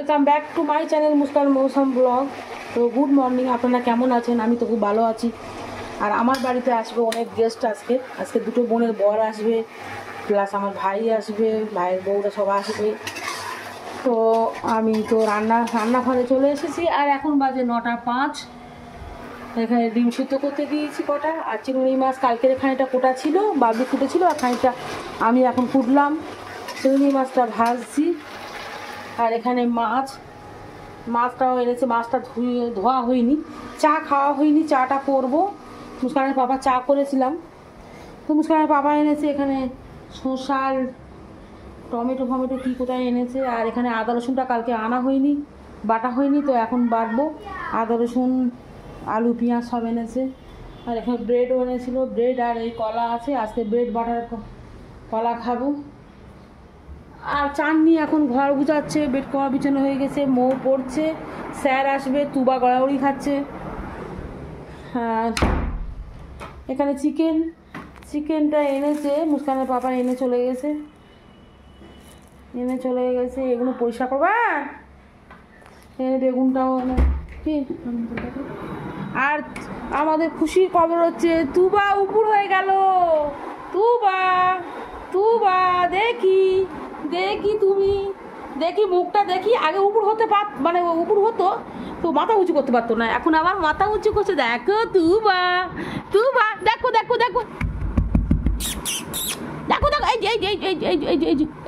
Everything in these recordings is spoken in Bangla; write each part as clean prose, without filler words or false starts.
Welcome back to my channel Muskan মৌসুম ব্লগ। তো গুড মর্নিং, আপনারা কেমন আছেন? আমি তো খুব ভালো আছি। আর আমার বাড়িতে আসবে অনেক গেস্ট আজকে দুটো বোনের বর আসবে, প্লাস আমার ভাই আসবে, ভাইয়ের বউরা সব আসবে। তো আমি তো রান্নাঘরে চলে এসেছি আর এখন বাজে 9:05। এখানে ডিম সিদ্ধ করতে দিয়েছি কটা, আর চিংড়ি মাছ কালকের খানিকটা কোটা ছিল, বাবলি ফুটেছিল, আর খানিকটা আমি এখন কুটলাম। চিংড়ি মাছটা ভাজছি। আর এখানে মাছটাও এনেছে, মাছটা ধোয়া হয়নি, চা খাওয়া হয়নি, চাটা করবো। মুস্কানের পাপা চা করেছিলাম, তো মুস্কানের পাপা এনেছে এখানে শসার টমেটো ফমেটো কী কোথায় এনেছে। আর এখানে আদা রসুনটা কালকে আনা হয়নি, বাটা হয়নি, তো এখন বাটবো। আদা রসুন আলু পেঁয়াজ সব এনেছে। আর এখানে ব্রেডও এনেছিল, ব্রেড আর এই কলা আছে, আজকে ব্রেড বাটার কলা খাবো। আর চাননি এখন ঘর গুছাচ্ছে, বেড কমা বিছানো হয়ে গেছে, মৌ পড়ছে, স্যার আসবে, তুবা গড়াগড়ি খাচ্ছে। আর এখানে চিকেনটা এনেছে মুস্কানের পাপা, এনে চলে গেছে। এগুলো পরিষ্কার করবা। এনে বেগুনটাও কি। আর আমাদের খুশির খবর হচ্ছে তুবা উপর হয়ে গেল। তুবা দেখি মুখটা দেখি। আগে উপর হতে উপর হতো তো মাথা উঁচু করতে পারতো না, এখন আবার মাথা উঁচু করছে। দেখো তুবা দেখো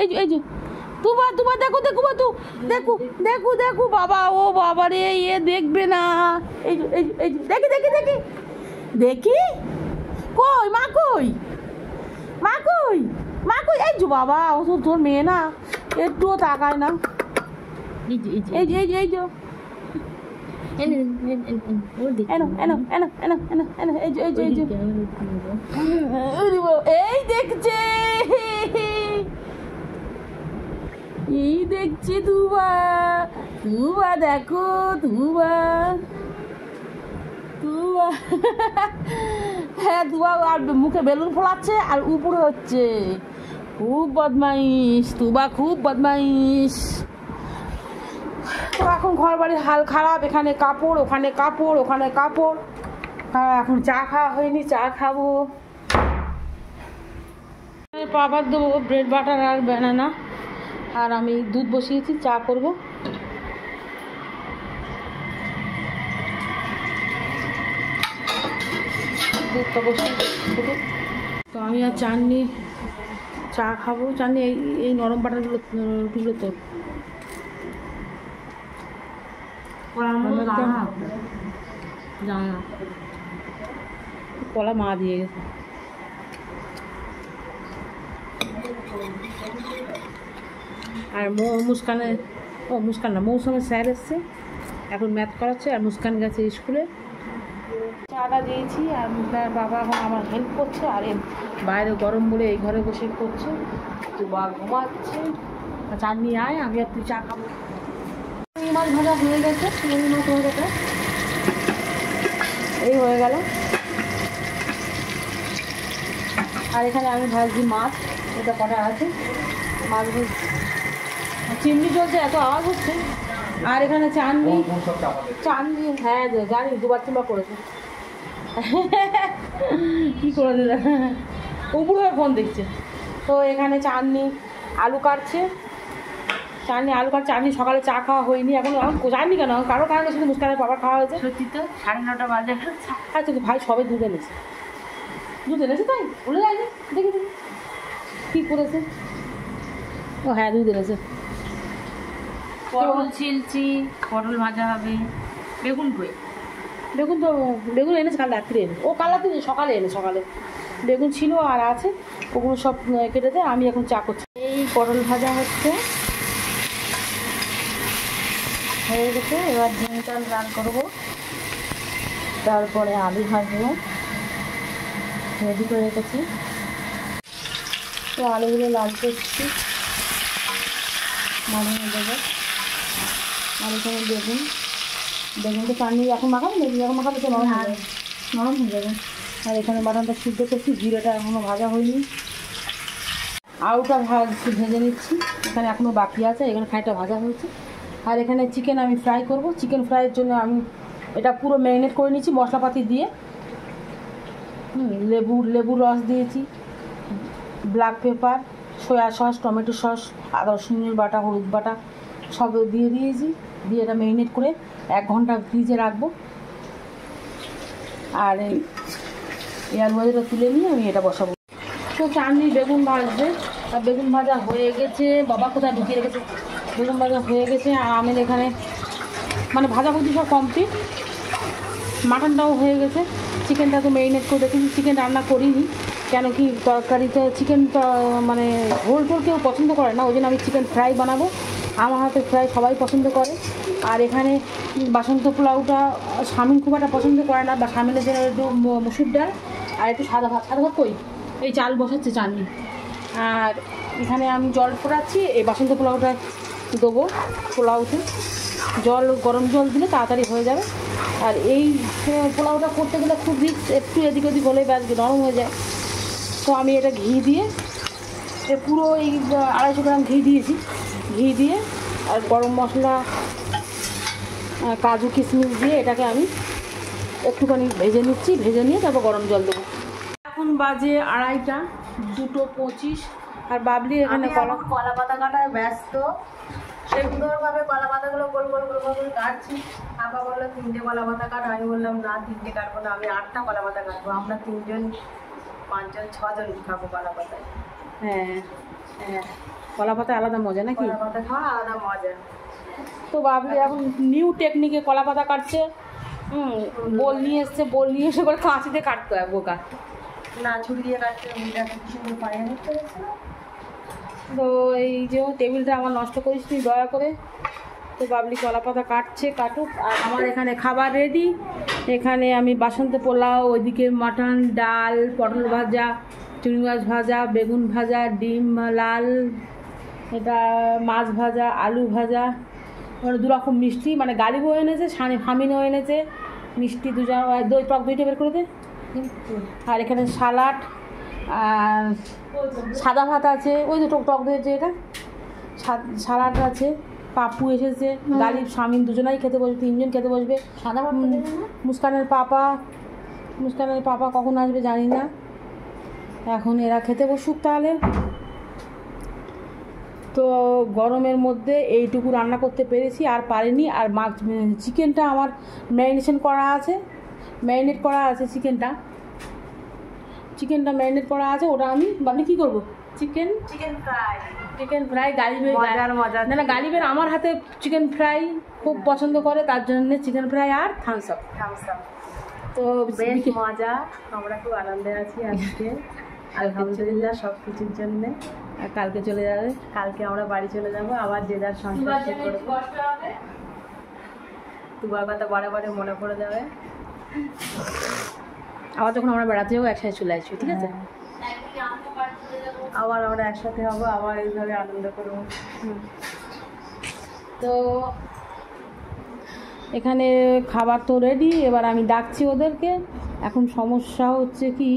এই যে তুবা দেখো বাবা, ও বাবা রে, এ দেখবে না। এই দেখি কই মা কই এই যে বাবা, ও তো তোর মেয়ে না, একটুও তাকায় না। এই যে দেখছে তুবা দেখো হ্যাঁ তুবা আর মুখে বেলুন ফোলাচ্ছে আর উপরে হচ্ছে। খুব বদমাইশ তুবা, খুব বদমাইশ। তো এখন ঘর বাড়ির হাল খারাপ, এখানে কাপড় ওখানে কাপড়। এখন চা খাওয়া হয়নি, চা খাবো। পাপার দেবো ব্রেড বাটার আর ব্যানানা। আর আমি দুধ বসিয়েছি, চা করবো। দুধটা বসিয়ে তো আমি আর চাননি চা খাবো। চাননি এই নরম বাটারগুলো রুটিগুলো তোর কলা মা দিয়ে গেছে। আর মুস্কান না, মৌসুমের স্যার এসছে, এখন ম্যাথ করাচ্ছে। আর মুস্কান গেছে স্কুলে। চাটা দিয়েছি আর মুস্কানের বাবা এখন আমার হেল্প করছে। আর বাইরে গরম বলে এই ঘরে বসে করছে। তো বা ঘুমাচ্ছে। চাটনি আয়, আমি আর তুই চা খাবো। চিংড়ি মাছ ভাজা হয়ে গেছে, চিংড়ি মাছ হয়ে গেছে, এই হয়ে গেল। আর এখানে আমি ভাজছি মাছ, এটা কটা আছে মাছ ভাজছি। চিমনি চলছে, এত আওয়াজ হচ্ছে। আর এখানে চাননি হ্যাঁ জানি, দুবার তিনবার করেছে। কি করেছে উপর হয়ে ফোন দেখছে। তো এখানে চাননি আলু কাটছে, চাননি সকালে চা খাওয়া হয়নি, এখন জানি কেন, কারো কারণে শুধু মুস্কানের বাবার খাওয়া হয়েছে। সত্যি তো 9:30 বাজে। আচ্ছা ভাই সবাই দুধ এনেছে তাই বলে যায়নি। দেখি কী করেছে। ও হ্যাঁ দুধ এনেছে। পটল ছিলছি, পটল ভাজা হবে। বেগুন এনেছে কাল রাত্রে কাল রাত্রে সকালে বেগুন ছিল আর আছে, ওগুলো সব কেটে দেয়। আমি এখন চা করছি। এই পটল ভাজা হচ্ছে, হয়ে গেছে। এবার ডিমটা রান করবো, তারপরে আলু ভাজবো, রেডি করে রেখেছি। তো আলুগুলো লাল করছি, মাখিয়ে দেবো। আর এখানে বেগুনটা পানি এখন মাখাবো না, এখন মাখালে তো নরম হয়ে যাবে। আর এখানে বাদামটা সিদ্ধ করছি, জিরাটা এখনও ভাজা হয়নি। আলুটা ভেজে নিচ্ছি, এখানে এখনও বাকি আছে। এখানে খানিকটা ভাজা হয়েছে, আর এখানে চিকেন আমি ফ্রাই করব। চিকেন ফ্রাইয়ের জন্য আমি এটা পুরো ম্যারিনেট করে নিয়েছি মশলাপাতি দিয়ে। লেবুর রস দিয়েছি, black pepper, soya sauce, tomato sauce, আদা রসুনের বাটা, হলুদ বাটা সব দিয়ে দিয়েছি। দিয়ে এটা ম্যারিনেট করে 1 ঘন্টা ফ্রিজে রাখবো। আর এই আলু ভাজাটা তুলে নিয়ে আমি এটা বসাবো। তো চাটনি বেগুন ভাজবে, আর বেগুন ভাজা হয়ে গেছে। বাবা কোথায় ঢুকিয়ে রেখেছে, বেগুন ভাজা হয়ে গেছে। আর আমের এখানে মানে ভাজাভুজি সব কমপ্লিট। মাটনটাও হয়ে গেছে। চিকেনটা তো ম্যারিনেট করে রেখেছি। চিকেন রান্না করিনি, কেন কি তরকারিতে চিকেনটা মানে ঝোল টোল কেউ পছন্দ করে না, ওই জন্য আমি চিকেন ফ্রাই বানাবো। আমার হাতে ফ্রাই সবাই পছন্দ করে। আর এখানে বাসন্তী পোলাওটা স্বামী খুব একটা পছন্দ করে না, বা স্বামীদের জন্য একটু মুসুর ডাল আর একটু সাদা ভাত। সাদা ভাত কই, এই চাল বসাচ্ছে চাটনি। আর এখানে আমি জল ফোটাচ্ছি, এই বাসন্তী পোলাওটা দেবো পোলাওতে। গরম জল দিলে তাড়াতাড়ি হয়ে যাবে। আর এই পোলাওটা করতে গেলে খুব রিস্ক, একটু এদিক ওদিক হলে ব্যাস নরম হয়ে যায়। তো আমি এটা ঘি দিয়ে পুরো এই 250 গ্রাম ঘি দিয়েছি। ঘি দিয়ে আর গরম মশলা, কাজু কিশমিশ দিয়ে এটাকে আমি একটুখানি ভেজে নিচ্ছি। ভেজে নিয়ে তারপর গরম জল দেবো। এখন বাজে 2:30, 2:25। আর বাবলি এখানে কলা পাতা কাটায় ব্যস্ত। সুন্দরভাবে কলা পাতাগুলো গোল গোল গোল গোল কাটছি। আপা বললো 3টে কলা পাতা কাট। আমি বললাম না, 3টে কাটবো না, আমি 8টা কলা পাতা কাটবো। আমরা 3জন, 5জন, 6জন খাবো কলা পাতায়। হ্যাঁ হ্যাঁ, কলা পাতা আলাদা মজা নাকি? কলা পাতা খাওয়া আলাদা মজা। তো বাবলি এখন নিউ টেকনিকে কলা পাতা কাটছে। বোল নিয়ে এসে করে কাঁচিতে কাটতে হয়, বোকা না, ছুরি দিয়ে কাটতে কি সুন্দর পায়ে হচ্ছে। তো এই যে টেবিলটা আমার নষ্ট করিস নি দয়া করে। তো বাবলি কলা পাতা কাটছে, কাটুক। আর আমার এখানে খাবার রেডি। এখানে আমি বাসন্তী পোলাও, ওইদিকে মাটন, ডাল, পটল ভাজা, চিংড়ি মাছ ভাজা, বেগুন ভাজা, ডিম লাল, এটা মাছ ভাজা, আলু ভাজা, মানে 2 রকম মিষ্টি, মানে গালিবও এনেছে, ফামিনও এনেছে মিষ্টি, দই, টক দইটা বের করে দে। আর এখানে সালাড, আর সাদা ভাত আছে, ওই যে টক দই যে এটা সালাড আছে, পাপ্পু এসেছে, গালিব, স্বামী দুজনাই খেতে বসবে, 3জন খেতে বসবে। সাদা ভাত মুস্কানের পাপা কখন আসবে জানি না। এখন এরা খেতে বসুক তাহলে। তো গরমের মধ্যে এইটুকু রান্না করতে পেরেছি, আর পারিনি। আর চিকেনটা আমার ম্যারিনেট করা আছে। চিকেনটা ম্যারিনেট করা আছে, ওটা আমি ভাবলি কী করবো। চিকেন ফ্রাই গালিবের আমার হাতে চিকেন ফ্রাই খুব পছন্দ করে, তার জন্য চিকেন ফ্রাই আর থামস আপ। তো বেশ মজা, আমরা খুব আনন্দে আছি আজকে আলহামদুলিল্লাহ সব কিছুর জন্যে। আর কালকে চলে যাবে, কালকে আমরা বাড়ি চলে যাবো, আবার যে যার সংসার করবো। তোমার কথা বারে বারে মনে পড়ে যাবে। আবার যখন আমরা বেড়াতে যাবো একসাথে চলে আসবো, ঠিক আছে? আবার আমরা একসাথে হবো, আবার এইভাবে আনন্দ করবো। তো এখানে খাবার তো রেডি, এবার আমি ডাকছি ওদেরকে। এখন সমস্যা হচ্ছে কি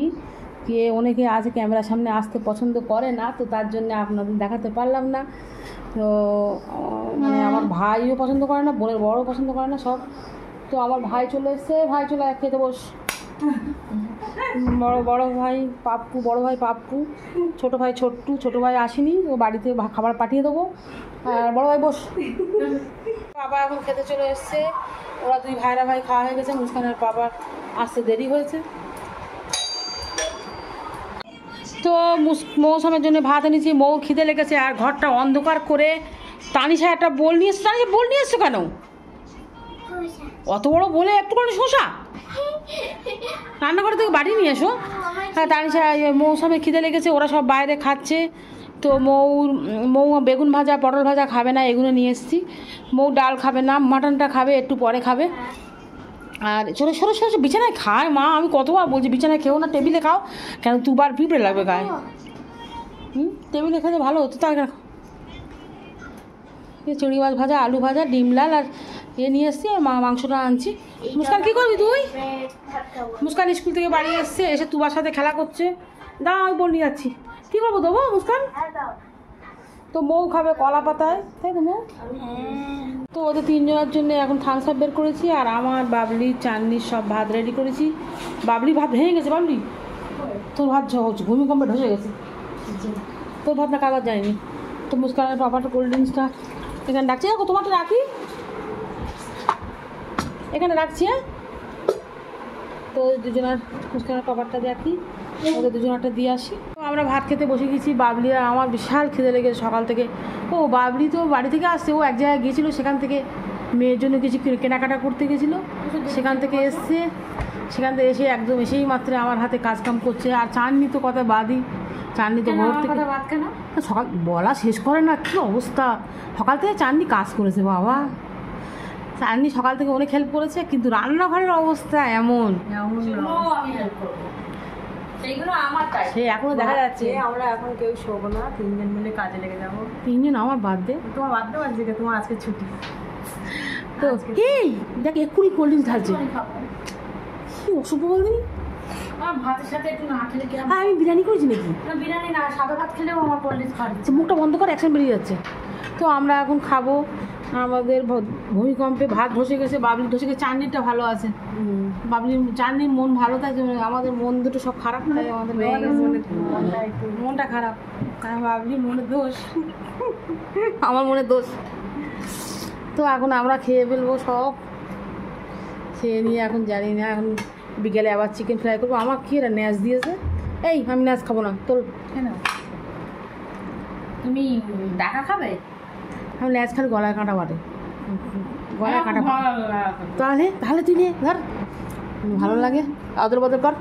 অনেকে আছে ক্যামেরার সামনে আসতে পছন্দ করে না, তো তার জন্য আপনাদের দেখাতে পারলাম না। তো মানে আমার ভাইও পছন্দ করে না, বোনের বড়ও পছন্দ করে না সব। তো আমার ভাই চলে এসছে, ভাই চলে খেতে বস। বড় ভাই পাপ্পু, ছোটো ভাই ছোট্টু, ছোটো ভাই আসেনি, ও বাড়িতে খাবার পাঠিয়ে দেবো। আর বড় ভাই বস। বাবা এখন খেতে চলে এসছে, ওরা 2 ভাই খাওয়া হয়ে গেছে। মুস্কানের বাবার আসতে দেরি হয়েছে। তো মৌসুমের জন্য ভাত এনেছি, মৌ খিদে লেগেছে। আর ঘরটা অন্ধকার করে তানিশা একটা বোল নিয়ে এসছে। তানিশা বোল নিয়ে এসছো কেন? অত বড় বলে একটুখানি শসা রান্নাঘর থেকে বাড়ি নিয়ে এসো। হ্যাঁ, তানিশা মৌসুমে খিদে লেগেছে, ওরা সব বাইরে খাচ্ছে। তো মৌ বেগুন ভাজা, পটল ভাজা খাবে না, এগুলো নিয়ে এসেছি। মৌ ডাল খাবে না, মাটনটা খাবে একটু পরে খাবে। আর সরো বিছানায় খায় মা, আমি কতবার বলছি বিছানায় খেও না, টেবিলে খাও। কেন 2বার পিঁপড়ে লাগবে গায়ে? টেবিলে খেতে ভালো হতো। তার চিংড়ি মাছ ভাজা, আলু ভাজা, ডিম লাল, আর নিয়ে এসছি। আর মাংসটা আনছি। মুস্কান কী করবি তুই? মুস্কান স্কুল থেকে বাড়ি এসছে, এসে তুবার সাথে খেলা করছে। দাঁড়া, আমি বল নিয়ে যাচ্ছি। কী করবো দেবো মুস্কান? তো মৌ খাবে কলা পাতায়, তাই তো মৌ? তো ওদের তিনজনের জন্য এখন থামস আপ বের করেছি, আর আমার বাবলি চাননির সব ভাত রেডি করেছি। বাবলি ভাত ভেঙে গেছে। বাবলি তোর ভাত ভূমিকম্পে ধসে গেছে। তোর ভাতটা কাগজ যায়নি। তো মুস্কানের পাপাটা কোল্ড ড্রিঙ্কসটা এখানে রাখছি। দেখো তোমারটা রাখি, এখানে রাখছি। হ্যাঁ, তো দুজনের মুস্কানের পাপারটা দেখি, ওদের দুজনেরটা দিয়ে আসি। তো আমরা ভাত খেতে বসে গেছি। বাবলি আর আমার বিশাল খিদে লেগেছে সকাল থেকে। ও বাবলি তো বাড়ি থেকে আসছে, ও এক জায়গায় গিয়েছিলো, সেখান থেকে মেয়ের জন্য কিছু কেনাকাটা করতে গেছিলো, সেখান থেকে এসছে। সেখান থেকে এসে একদম এসেই মাত্র আমার হাতে কাজকাম করছে। আর চাননি তো কথা বাদই, চাননি তো ভোর থেকে সকাল বলা শেষ করে না, কী অবস্থা। সকাল থেকে চাননি কাজ করেছে বাবা, চাননি সকাল থেকে অনেক হেল্প করেছে, কিন্তু রান্নাঘরের অবস্থা এমন সে এখনো দেখা যাচ্ছে। আমরা এখন কেউ শোবো না, তিনজন মিলে কাজে লেগে যাবো। তিনজন আমার বাদ দে, তোমার বাদ দেবো আজকে, তোমার আজকে ছুটি। তো এই দেখ এক্ষুনি কোল্ড ড্রিঙ্কস ঢালছে, কি অশুভ বলদিনি। ভাতের সাথে একটু না খেলে কি আমি বিরিয়ানি করেছি নাকি? বিরিয়ানি না, সাদা ভাত খেলেও আমার কোল্ড ড্রিঙ্কস খাওয়া আচ্ছা, মুখটা বন্ধ করে অ্যাকশন বেরিয়ে যাচ্ছে। তো আমরা এখন খাবো। আমাদের ভূমিকম্পে ভাত ধসে গেছে, বাবলি ধসে গেছে, চাটনিটা ভালো আছে। বাবলির চাটনির মন ভালো, তাই আমাদের মন দুটো সব খারাপ, তাই আমাদের মনটা খারাপ। কারণ বাবলির মনের দোষ, আমার মনের দোষ। তো এখন আমরা খেয়ে ফেলবো সব, খেয়ে নিয়ে এখন জানি না, এখন বিকেলে আবার চিকেন ফ্রাই করবো। আমার কি এরা ন্যাস দিয়েছে, এই আমি ন্যাস খাবো না। তোর কেন তুমি ডাকা খাবে? আমি ন্যাস খালি গলায় কাঁটা বাটে, গলায় কাঁটা। তাহলে তাহলে তুই নে ধর, ভালো লাগে আদর বদর কর।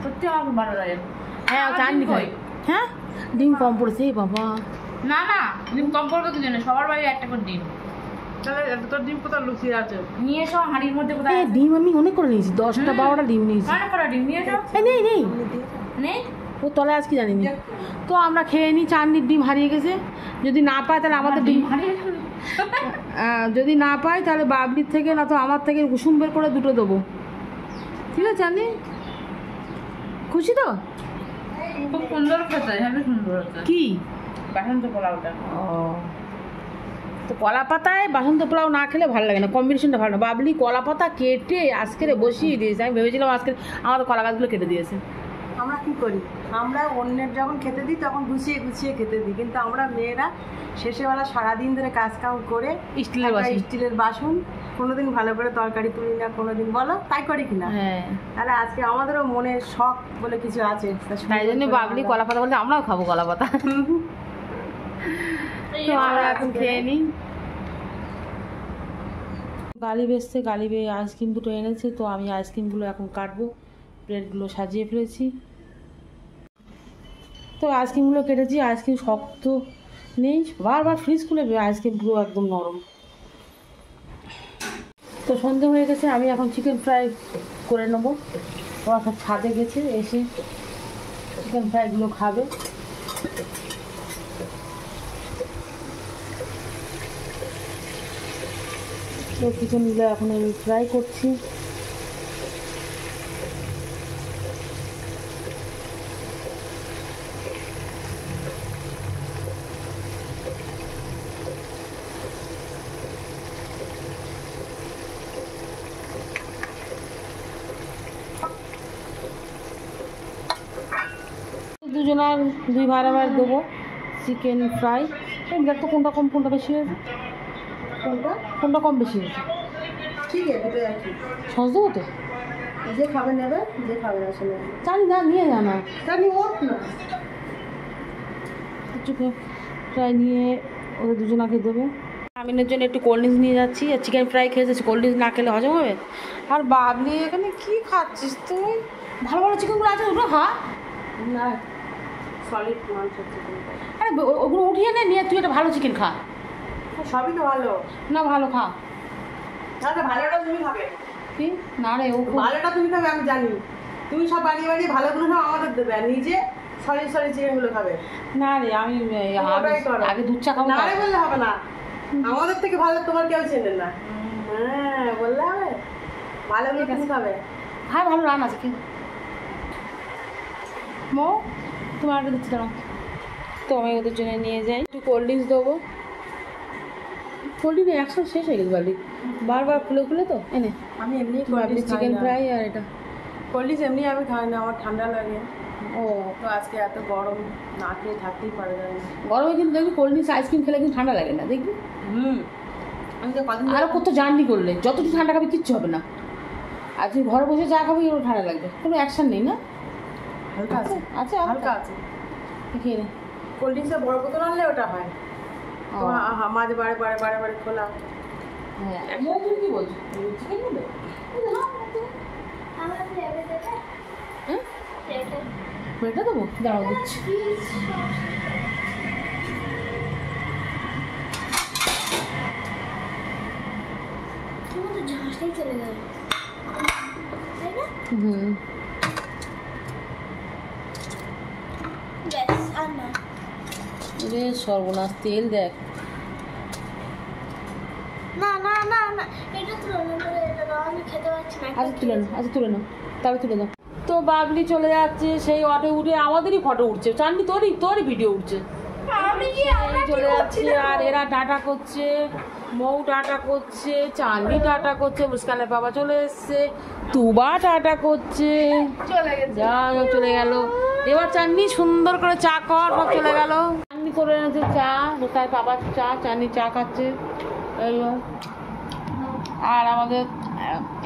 সত্যি আমার ভালো লাগে। হ্যাঁ চাটনি খাই। হ্যাঁ ডিম কম পড়েছে বাবা। না না, ডিম কম পড়বে কি জন্য, সবার বাড়ি একটা করে ডিম। তাহলে তোর ডিম কোথাও লুকিয়ে আছে? নিয়ে এসো হাঁড়ির মধ্যে। কোথায় ডিম আমি অনেক করে নিয়েছি, 10টা 12টা ডিম নিয়েছি। অনেক করে ডিম নিয়ে এসো। নেই নেই নেই, ও তলায় আজকে জানিনি। তো আমরা খেয়ে নিই, চাটনির ডিম হারিয়ে গেছে। যদি না পাই তাহলে আমাদের ডিম যদি না পাই তাহলে বাবলির থেকে না তো আমার থেকে কুসুম বের করে দুটো দেবো, ঠিক আছে? চাঁদনি খুশি তো? খুব সুন্দর খেতে, হেবি সুন্দর হচ্ছে। কি বাসন্ত পোলাওটা? ও, তো কলা পাতায় বাসন্ত পোলাও না খেলে ভালো লাগে না, কম্বিনেশনটা ভালো না। বাবলি কলা পাতা কেটে আজকে বসিয়ে দিয়েছে। আমি ভেবেছিলাম আজকে আমাদের কলা গাছগুলো কেটে দিয়েছে। আমরা কি করি, আমরা অন্যের যখন খেতে দিই তখন গুছিয়ে গুছিয়ে খেতে দিই, কিন্তু আমরা মেয়েরা শেষেবেলা সারাদিন ধরে কাজ কাম করে স্টিলের বাসন কোনোদিন ভালো করে তরকারি তুলি না, কোনোদিন বলো তাই করি কিনা? হ্যাঁ, তাহলে আজকে আমাদেরও মনের শখ বলে কিছু আছে, তাই জন্য বাবলি কলা পাতা বলতে আমরাও খাবো কলা পাতা। তো আমরা এখন খেয়ে নিই। গালিব এসছে, গালিবে আইসক্রিম দুটো এনেছে, তো আমি আইসক্রিমগুলো এখন কাটবো। প্লেটগুলো সাজিয়ে ফেলেছি। তো আইসক্রিমগুলো কেটেছি, আইসক্রিম শক্ত নেই, বারবার ফ্রিজ খুলে আইসক্রিম পুরো একদম নরম। তো সন্ধে হয়ে গেছে, আমি এখন চিকেন ফ্রাই করে নেবো। ওরা সব ছাদে গেছে, এসে চিকেন ফ্রাইগুলো খাবে। তো চিকেনগুলো এখন আমি ফ্রাই করছি। দুজনার দুই ভাড়া দেবো চিকেন ফ্রাই। দেখ তো কোনটা কম কোনটা বেশি হয়েছে, কোনটা কম বেশি হয়েছে। ঠিক আছে, দুটো একই। সস দেবো তো, যে খাবে নেবে, যে খাবে না সে নেবে। জানি না, নিয়ে যা না, জানি ওর না। চিকেন ফ্রাই নিয়ে ওদের দুজনাকে দেবো। আমিনের জন্য একটু কোল্ড ড্রিঙ্কস নিয়ে যাচ্ছি। আর চিকেন ফ্রাই খেয়েছিস, কোল্ড ড্রিঙ্কস না খেলে হজম হবে। আর বাবলি এখানে কি খাচ্ছিস তুই? ভালো ভালো চিকেনগুলো আছে, ওগুলো খা না, সলিড মাংস চিকেন। আরে ওগুলো উঠিয়ে নে, নিয়ে তুই একটা ভালো চিকেন খা। সবই তো ভালো না ভালো খা। তাহলে ভালোটা তুমি খাবে। কি না রে, ও ভালোটা তুমি খাবে আমি জানি। তুমি সব বানিয়ে বানিয়ে ভালোগুলো সব আমাদের দেবে, আর নিজে সলিড চিকেনগুলো খাবে। না রে, আমি আগে দুধ চা খাবো। না রে বললে হবে না, আমাদের থেকে ভালো তোমার কেউ চেনে না। হ্যাঁ বললে হবে, ভালোগুলো তুমি খাবে। হ্যাঁ ভালো রান আছে কি মো, তোমার আগে দিচ্ছি দাঁড়াও। তো আমি ওদের জন্য নিয়ে যাই, একটু কোল্ড ড্রিঙ্কস দেবো। কোল্ড ড্রিঙ্ক একসাথে শেষ হয়ে গেছে বাবলি, বারবার খুলে খুলে তো এনে। আমি এমনি বাবলি চিকেন ফ্রাই আর এটা কোল্ড ড্রিঙ্কস এমনি আমি খাই না, আমার ঠান্ডা লাগে। ও তো আজকে এত গরম, না খেয়ে থাকতেই পারে না। গরমে কিন্তু দেখবি কোল্ড ড্রিঙ্কস আইসক্রিম খেলে কিন্তু ঠান্ডা লাগে না, দেখবি। আমি তো কদিন আরও কত জার্নি করলে যতটুকু ঠান্ডা খাবি কিচ্ছু হবে না, আর তুই ঘরে বসে যা খাবি ওর ঠান্ডা লাগবে, কোনো অ্যাকশন নেই না। হালকা আছে, আছে হালকা আছে। খেয়ে নে। কোল্ড ড্রিঙ্কসের বড় বোতল আনলে ওটা হয়, তো মাঝে বারে বারে বারে বারে খোলা। হ্যাঁ তুমি কি বলছো, চিকেন নেবে? হ্যাঁ মেয়েটা দেবো, দাঁড়াও দিচ্ছি। হুম রে সর্বনাশ, তেল দেখ। না না না না, এটা তুলো না, এটা দাও, আমি খেতে পারছি না। আচ্ছা তুলে নাও, আচ্ছা তুলে নাও, তবে তুলে দাও। তো বাবলি চলে যাচ্ছে, সেই অটো উঠে আমাদেরই ফটো উঠছে, চাঁদনি তোরই ভিডিও উঠছে। আমি কি আমরা চলে যাচ্ছে আর এরা টাটা করছে, মৌ টাটা করছে, চাঁদনি টাটা করছে, মুস্কানের বাবা চলে এসছে, তুবা টাটা করছে, চলে গেছে। যা চলে গেল। এবার চাঁদনি সুন্দর করে চা কর, সব চলে গেল। চাঁদনি করে এনেছে চা, তার বাবার চা, চাঁদনি চা খাচ্ছে। এই আর আমাদের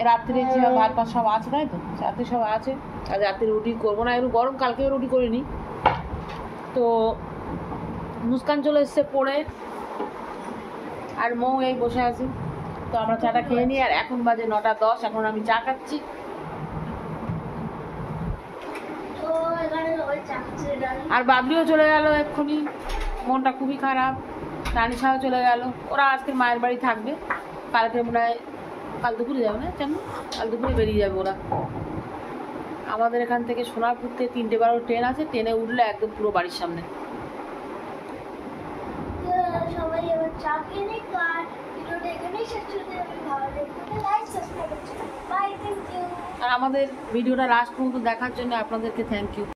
রাত্রে ভাত পাত সব আছে, তাই তো রাত্রে সব আছে। আর রাত্রে রুটি করবো না, একটু গরম, কালকে রুটি করিনি। তো মুস্কান চলে এসছে পড়ে, আর মৌ এই বসে আছে। তো আমরা চাটা খেয়ে নিই, আর এখন বাজে 9:10, এখন আমি চা খাচ্ছি। তো এখানে ওই চাকরি ডাল আর বাবলিও চলে গেল এক্ষুনি, মনটা খুবই খারাপ। তানিশাও চলে গেল, ওরা আজকে মায়ের বাড়ি থাকবে, কালকে মনে হয় কাল দুপুরে যাবে না, কেন কাল দুপুরে বেরিয়ে যাবে ওরা। আমাদের এখান থেকে সোনারপুরতে 3:12 ট্রেন আছে, ট্রেনে উঠলে একদম পুরো বাড়ির সামনে। সবাই এবার চা খেয়ে নিক, আর ভিডিওটা এখানেই শেষ করে আমি ভালো লাগবে লাইক সাবস্ক্রাইব করছি। Bye, thank you. আর আমাদের ভিডিওটা লাস্ট পর্যন্ত দেখার জন্য আপনাদেরকে থ্যাংক ইউ।